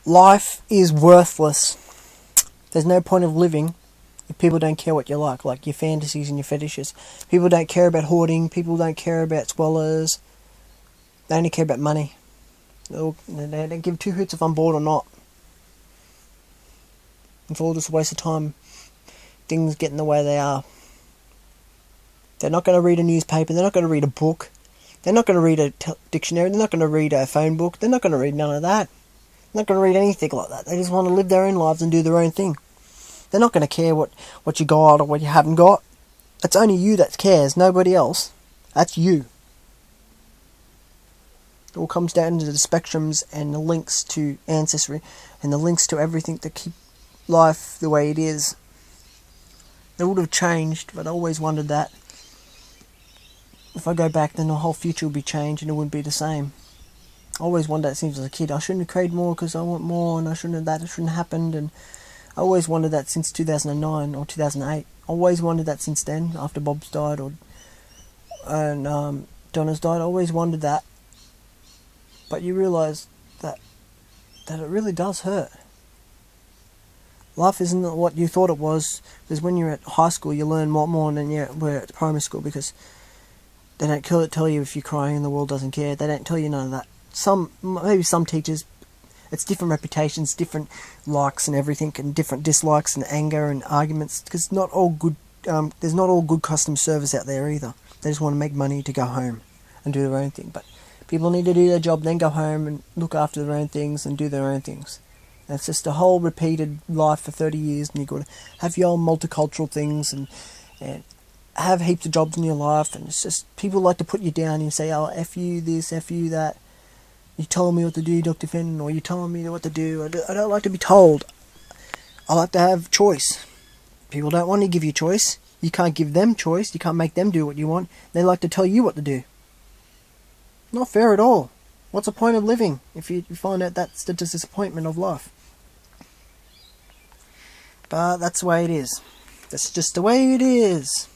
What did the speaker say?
Life is worthless. There's no point of living if people don't care what you like your fantasies and your fetishes. People don't care about hoarding. People don't care about swallows. They only care about money. They don't give two hoots if I'm bored or not. It's all just a waste of time. Things get in the way they are. They're not going to read a newspaper. They're not going to read a book. They're not going to read a dictionary. They're not going to read a phone book. They're not going to read none of that. They're not going to read anything like that. They just want to live their own lives and do their own thing. They're not going to care what you got or what you haven't got. It's only you that cares, nobody else. That's you. It all comes down to the spectrums and the links to ancestry and the links to everything that keep life the way it is. It would have changed, but I always wondered that. If I go back, then the whole future would be changed and it wouldn't be the same. I always wondered that since I was a kid. I shouldn't have created more because I want more, and I shouldn't have that. It shouldn't have happened. And I always wondered that since 2009 or 2008. I always wondered that since then, after Bob's died and Donna's died. I always wondered that. But you realise that it really does hurt. Life isn't what you thought it was, because when you're at high school you learn more than you were at primary school, because they don't tell you if you're crying and the world doesn't care. They don't tell you none of that. Maybe some teachers, it's different reputations, different likes and everything, and different dislikes and anger and arguments, because not all good. There's not all good customer service out there either. They just want to make money to go home and do their own thing. But people need to do their job, then go home and look after their own things and do their own things. And it's just a whole repeated life for 30 years, and you've got to have your own multicultural things and have heaps of jobs in your life. And it's just, people like to put you down and say, oh, F you this, F you that. You told me what to do, Dr. Fenton, or you told me what to do. I don't like to be told. I like to have choice. People don't want to give you choice. You can't give them choice. You can't make them do what you want. They like to tell you what to do. Not fair at all. What's the point of living if you find out that's the disappointment of life? But that's the way it is. That's just the way it is.